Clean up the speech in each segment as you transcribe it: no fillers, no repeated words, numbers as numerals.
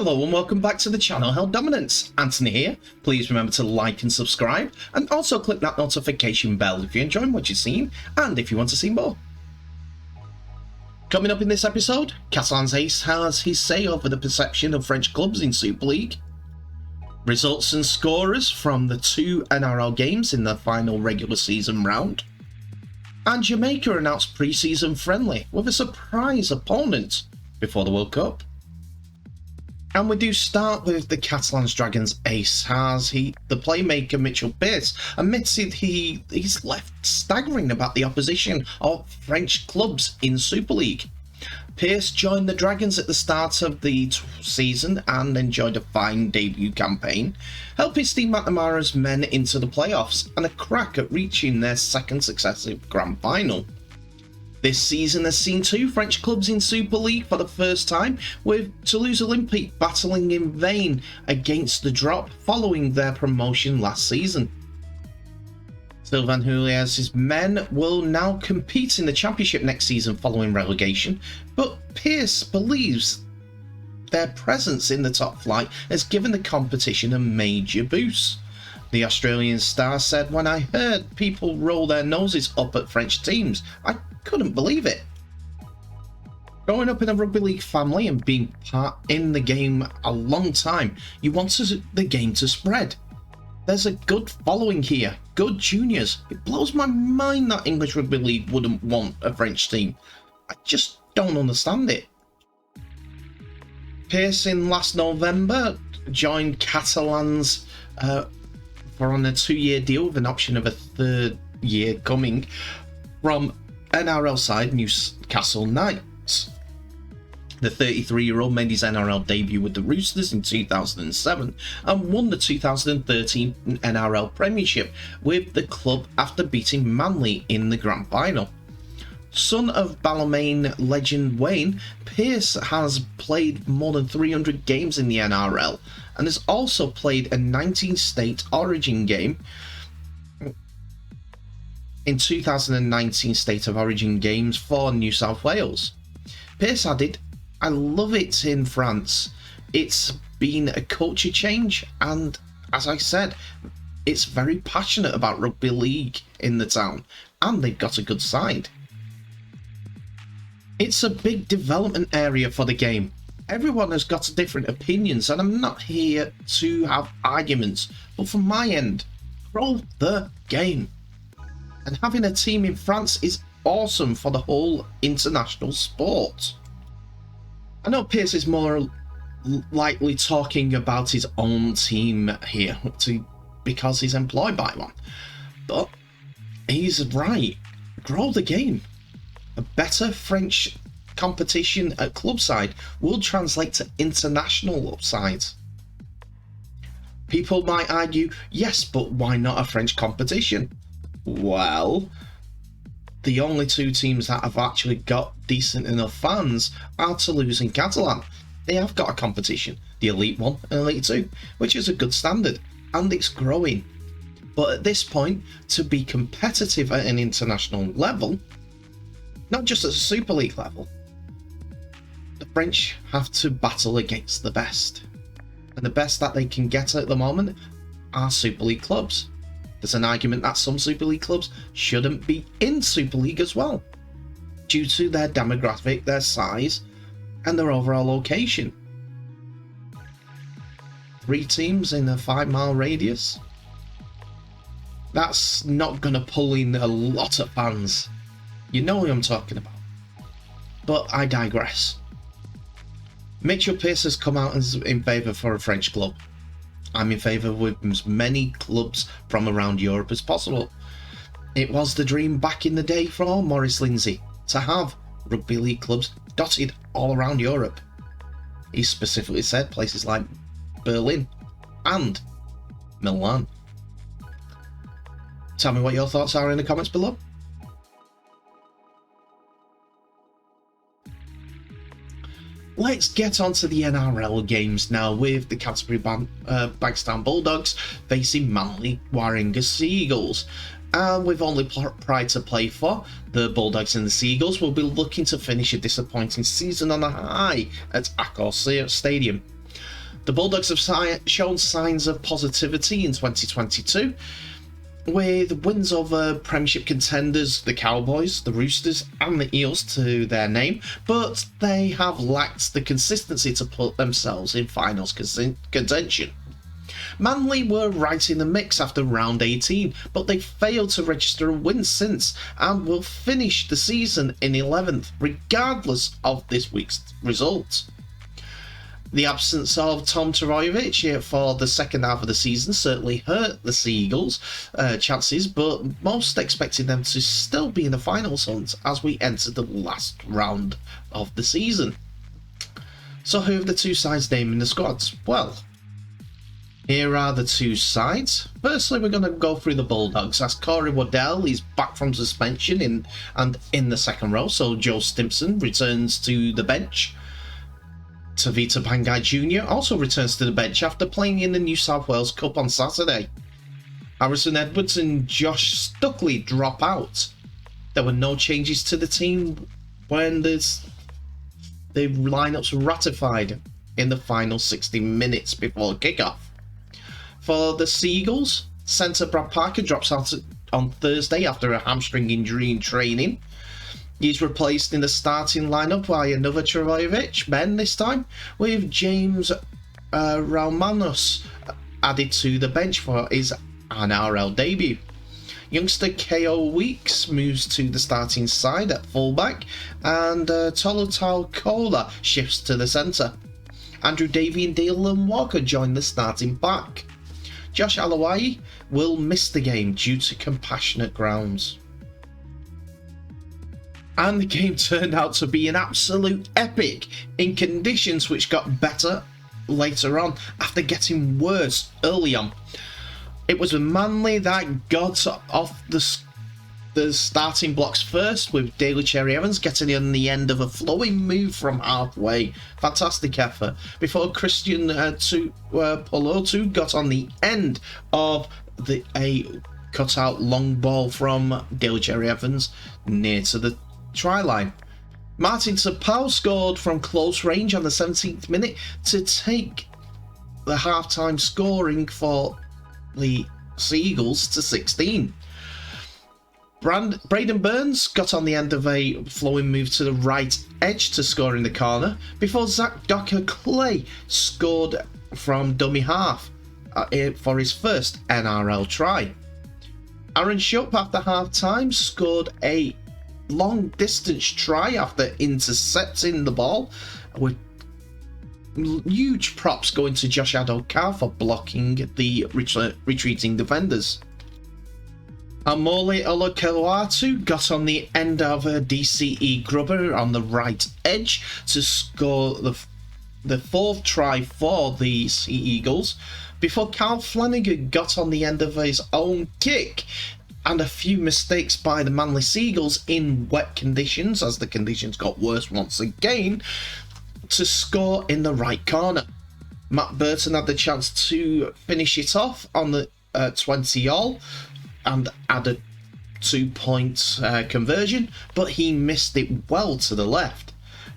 Hello and welcome back to the channel Held Dominance. Anthony here. Please remember to like and subscribe, and also click that notification bell if you're enjoying what you've seen and if you want to see more. Coming up in this episode, Catalan's ace has his say over the perception of French clubs in Super League. Results and scorers from the two NRL games in the final regular season round. And Jamaica announced pre-season friendly with a surprise opponent before the World Cup. And we do start with the Catalans Dragons ace, as the playmaker Mitchell Pearce admitted he's left staggering about the opposition of French clubs in Super League. Pearce joined the Dragons at the start of the season and enjoyed a fine debut campaign, helping Steve McNamara's men into the playoffs and a crack at reaching their second successive grand final. This season has seen two French clubs in Super League for the first time, with Toulouse Olympique battling in vain against the drop following their promotion last season. Sylvain Houlier's men will now compete in the championship next season following relegation, but Pearce believes their presence in the top flight has given the competition a major boost. The Australian star said, "When I heard people roll their noses up at French teams, I couldn't believe it. Growing up in a rugby league family and being part in the game a long time, you want the game to spread. There's a good following here, good juniors. It blows my mind that English rugby league wouldn't want a French team. I just don't understand it." Pearce in last November joined Catalans for on a 2-year deal with an option of a third year coming from NRL side Newcastle Knights. The 33-year-old made his NRL debut with the Roosters in 2007 and won the 2013 NRL Premiership with the club after beating Manly in the grand final. Son of Balmain legend Wayne, Pearce has played more than 300 games in the NRL and has also played a 19-state Origin game in 2019 State of Origin games for New South Wales. Pearce added, "I love it in France. It's been a culture change, and as I said, it's very passionate about rugby league in the town, and they've got a good side. It's a big development area for the game. Everyone has got different opinions, and I'm not here to have arguments, but from my end, grow the game. And having a team in France is awesome for the whole international sport." I know Pearce is more likely talking about his own team here because he's employed by one, but he's right. Grow the game. A better French competition at club side will translate to international upsides. People might argue, yes, but why not a French competition? Well, the only two teams that have actually got decent enough fans are Toulouse and Catalan. They have got a competition, the Elite 1 and Elite 2, which is a good standard, and it's growing. But at this point, to be competitive at an international level, not just at a Super League level, the French have to battle against the best. And the best that they can get at the moment are Super League clubs. There's an argument that some Super League clubs shouldn't be in Super League as well, due to their demographic, their size, and their overall location. 3 teams in a 5-mile radius? That's not going to pull in a lot of fans. You know what I'm talking about. But I digress. Mitchell Pearce has come out in favour for a French club. I'm in favour with as many clubs from around Europe as possible. It was the dream back in the day for Maurice Lindsay to have rugby league clubs dotted all around Europe. He specifically said places like Berlin and Milan. Tell me what your thoughts are in the comments below. Let's get on to the NRL games now, with the Canterbury Bankstown Bulldogs facing Manly Warringah Seagulls. And with only pride to play for, the Bulldogs and the Seagulls will be looking to finish a disappointing season on a high at Accor Stadium. The Bulldogs have shown signs of positivity in 2022, with wins over Premiership contenders, the Cowboys, the Roosters and the Eels to their name, but they have lacked the consistency to put themselves in finals contention. Manly were right in the mix after round 18, but they failed to register a win since and will finish the season in 11th, regardless of this week's result. The absence of Tom Tarajovic for the second half of the season certainly hurt the Seagulls' chances, but most expected them to still be in the finals hunt as we enter the last round of the season. So who have the two sides named in the squads? Well, here are the two sides. Firstly, we're going to go through the Bulldogs, as Corey Waddell is back from suspension in the second row, so Joe Stimpson returns to the bench. Tavita Pangai Jr. also returns to the bench after playing in the New South Wales Cup on Saturday. Harrison Edwards and Josh Stuckley drop out. There were no changes to the team when the lineups were ratified in the final 60 minutes before kickoff. For the Seagulls, centre Brad Parker drops out on Thursday after a hamstring injury in training. He's replaced in the starting lineup by another Travojevic, Ben this time, with James Raumanos added to the bench for his NRL debut. Youngster KO Weeks moves to the starting side at fullback, and Tolutau Kola shifts to the centre. Andrew Davey and Dylan Walker join the starting back. Josh Alawai will miss the game due to compassionate grounds. And the game turned out to be an absolute epic in conditions which got better later on after getting worse early on. It was Manly that got off the starting blocks first, with Daly Cherry Evans getting in the end of a flowing move from halfway. Fantastic effort. Before Christian Polotu got on the end of a cut-out long ball from Daly Cherry Evans near to the try line. Martin Tapau scored from close range on the 17th minute to take the half-time scoring for the Seagulls to 16. Braden Burns got on the end of a flowing move to the right edge to score in the corner before Zach Docker-Clay scored from dummy half for his first NRL try. Aaron Shupp after half-time scored a long-distance try after intercepting the ball, with huge props going to Josh Adokar for blocking the retreating defenders. Amole Olokelwatu got on the end of a DCE grubber on the right edge to score the fourth try for the Sea Eagles, before Carl Flanagan got on the end of his own kick, and a few mistakes by the Manly Seagulls in wet conditions, as the conditions got worse once again, to score in the right corner. Matt Burton had the chance to finish it off on the 20-all and add a 2-point conversion, but he missed it well to the left.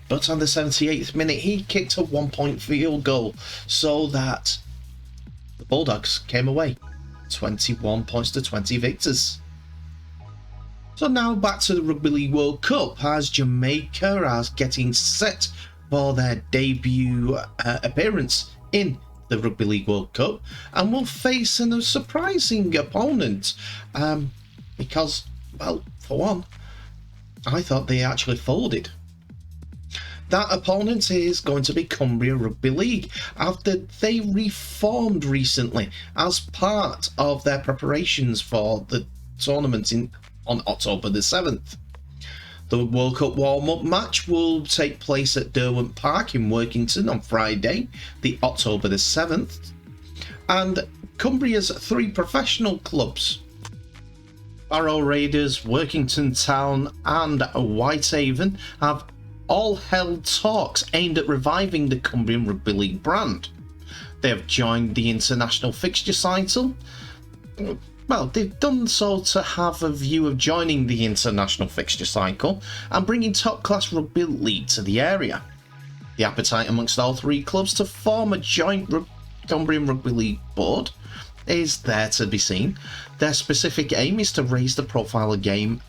But on the 78th minute, he kicked a 1-point field goal, so that the Bulldogs came away 21 points to 20 victors. So now back to the Rugby League World Cup, as Jamaica are getting set for their debut appearance in the Rugby League World Cup, and will face a surprising opponent, because, well, for one, I thought they actually folded. That opponent is going to be Cumbria Rugby League, after they reformed recently as part of their preparations for the tournament on October the 7th. The World Cup warm-up match will take place at Derwent Park in Workington on Friday, the October the 7th, and Cumbria's three professional clubs, Barrow Raiders, Workington Town and Whitehaven, have all held talks aimed at reviving the Cumbrian Rugby League brand. They have joined the international fixture cycle. Well, they've done so to have a view of joining the international fixture cycle and bringing top-class rugby league to the area. The appetite amongst all three clubs to form a joint Cumbrian Rugby League board is there to be seen. Their specific aim is to raise the profile of the game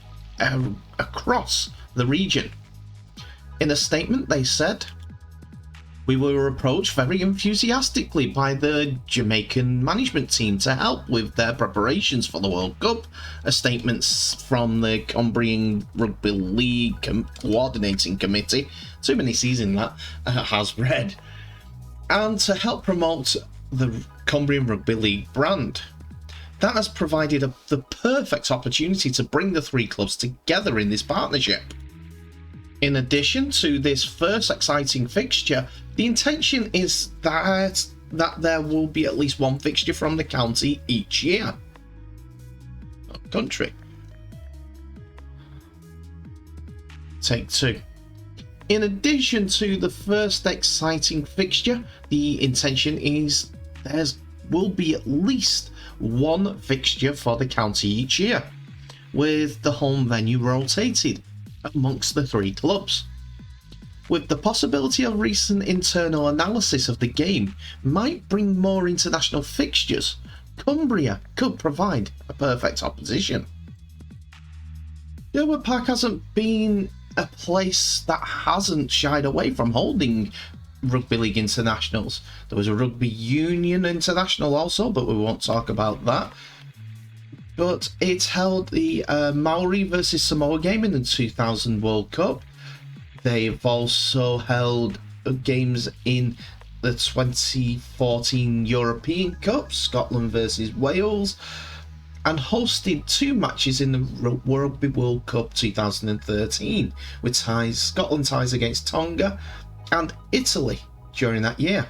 across the region. In a statement, they said, "We were approached very enthusiastically by the Jamaican management team to help with their preparations for the World Cup," a statement from the Cumbrian Rugby League Coordinating Committee, too many C's in that, has read, and to help promote the Cumbrian Rugby League brand. That has provided the perfect opportunity to bring the three clubs together in this partnership. In addition to this first exciting fixture, the intention is that there will be at least one fixture from the county each year. Country. Take two. In addition to the first exciting fixture, the intention is there will be at least one fixture for the county each year, with the home venue rotated amongst the three clubs. With the possibility of recent internal analysis of the game might bring more international fixtures, Cumbria could provide a perfect opposition. Gilbert Park hasn't been a place that hasn't shied away from holding rugby league internationals. There was a rugby union international also, but we won't talk about that. But it held the Maori versus Samoa game in the 2000 World Cup. They've also held games in the 2014 European Cup, Scotland versus Wales, and hosted two matches in the Rugby World Cup 2013, with Scotland ties against Tonga and Italy during that year.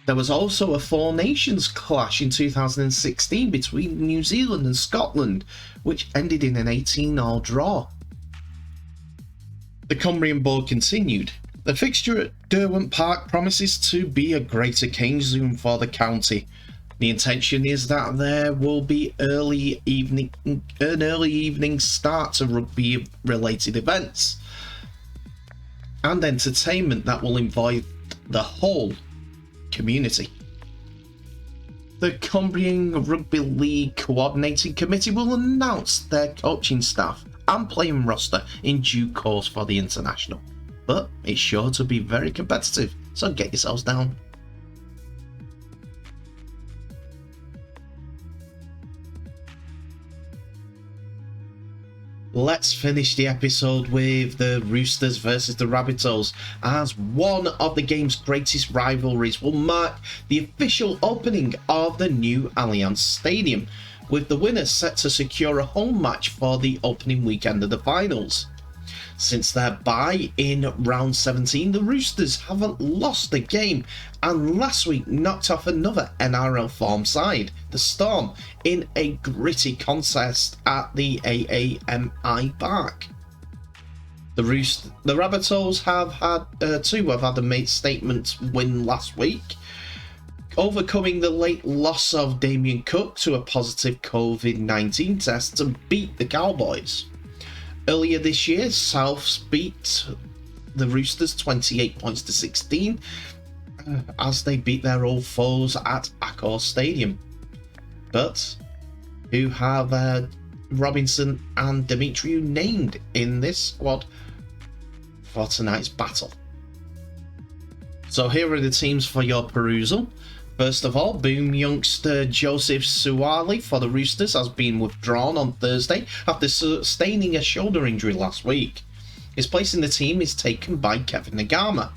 There was also a Four Nations clash in 2016 between New Zealand and Scotland, which ended in an 18-all draw. The Cumbrian board continued. The fixture at Derwent Park promises to be a great occasion for the county. The intention is that there will be an early evening start to rugby-related events and entertainment that will involve the whole community. The Cumbrian Rugby League Coordinating Committee will announce their coaching staff and playing roster in due course for the international, but it's sure to be very competitive, so get yourselves down. Let's finish the episode with the Roosters versus the Rabbitohs, as one of the game's greatest rivalries will mark the official opening of the new Allianz Stadium, with the winners set to secure a home match for the opening weekend of the finals. Since their bye in round 17, the Roosters haven't lost a game, and last week knocked off another NRL form side, the Storm, in a gritty contest at the AAMI Park. The Rabbitohs have had a statement win last week, overcoming the late loss of Damien Cook to a positive COVID-19 test to beat the Cowboys. Earlier this year, Souths beat the Roosters 28 points to 16 as they beat their old foes at Accor Stadium. But who have Robinson and Demetriou named in this squad for tonight's battle? So here are the teams for your perusal. First of all, boom youngster Joseph Suwali for the Roosters has been withdrawn on Thursday after sustaining a shoulder injury last week. His place in the team is taken by Kevin Nagama.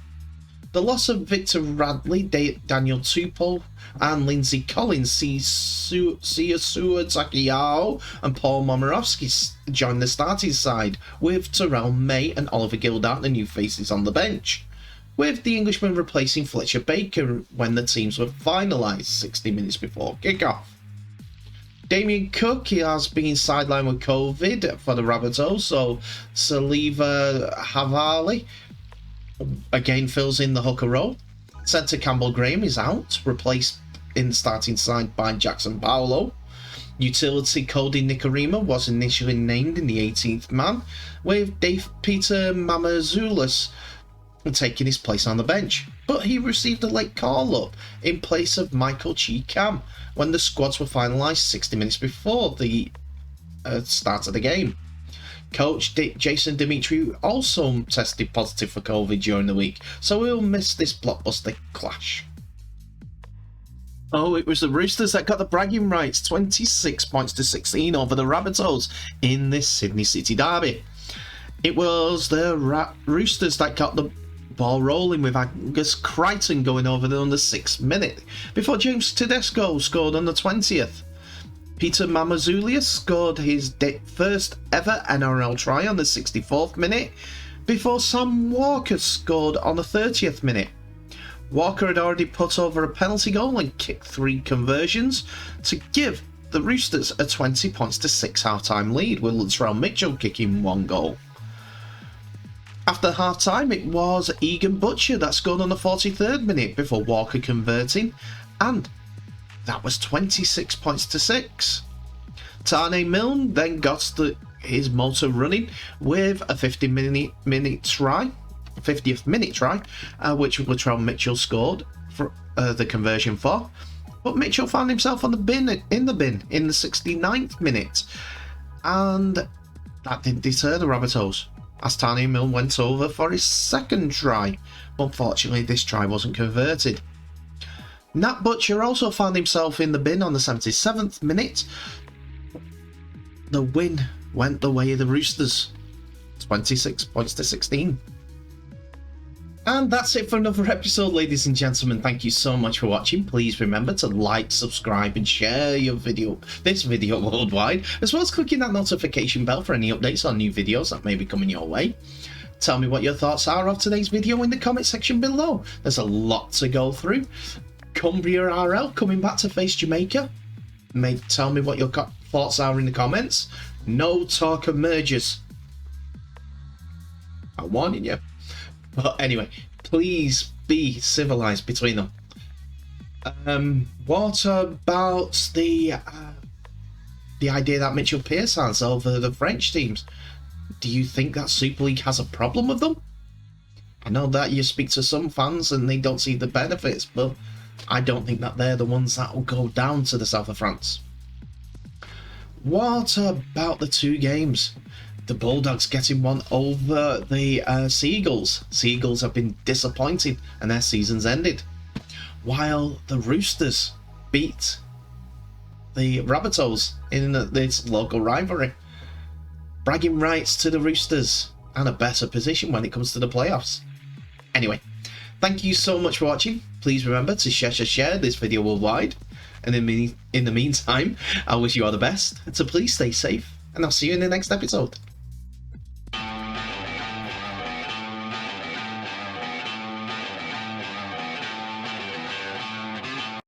The loss of Victor Radley, Daniel Tupou and Lindsay Collins sees Siasua Takayao and Paul Momorowski join the starting side, with Terrell May and Oliver Gildart the new faces on the bench, with the Englishman replacing Fletcher Baker when the teams were finalised 60 minutes before kick-off. Damien Cook has been sidelined with COVID for the Rabbitohs, so Saliva Havali again fills in the hooker role. Centre Campbell Graham is out, replaced in the starting side by Jackson Paulo. Utility Cody Nikarima was initially named in the 18th man, with Peter Mamazoulis taking his place on the bench, but he received a late call-up in place of Michael Cheekham when the squads were finalised 60 minutes before the start of the game. Coach Jason Dimitri also tested positive for COVID during the week, so we'll miss this blockbuster clash. Oh, it was the Roosters that got the bragging rights, 26 points to 16 over the Rabbitohs in this Sydney City derby. It was the Roosters that got the ball rolling with Angus Crichton going over the under 6 minute before James Tedesco scored on the 20th. Peter Mamazoulias scored his first ever NRL try on the 64th minute before Sam Walker scored on the 30th minute. Walker had already put over a penalty goal and kicked 3 conversions to give the Roosters a 20 points to 6 half-time lead, with Latrell Mitchell kicking 1 goal. After half-time, it was Egan Butcher that scored on the 43rd minute before Walker converting, and that was 26 points to 6. Tane Milne then got his motor running with a 50th minute try, which Latrell Mitchell scored for the conversion for. But Mitchell found himself in the bin in the 69th minute, and that didn't deter the Rabbitohs, as Tane Milne went over for his second try. Unfortunately, this try wasn't converted. Nat Butcher also found himself in the bin on the 77th minute. The win went the way of the Roosters, 26 points to 16. And that's it for another episode, ladies and gentlemen. Thank you so much for watching. Please remember to like, subscribe and share this video worldwide, as well as clicking that notification bell for any updates on new videos that may be coming your way. Tell me what your thoughts are of today's video in the comment section below. There's a lot to go through. Cumbria RL coming back to face Jamaica. Tell me what your thoughts are in the comments. No talk of mergers. I'm warning you. But anyway, please be civilized between them. What about the idea that Mitchell Pearce has over the French teams? Do you think that Super League has a problem with them? I know that you speak to some fans and they don't see the benefits, but I don't think that they're the ones that will go down to the south of France. What about the 2 games? The Bulldogs getting one over the Seagulls. Seagulls have been disappointing and their season's ended, while the Roosters beat the Rabbitohs in this local rivalry. Bragging rights to the Roosters and a better position when it comes to the playoffs. Anyway, thank you so much for watching. Please remember to share this video worldwide. And in the meantime, I wish you all the best. So please stay safe, and I'll see you in the next episode.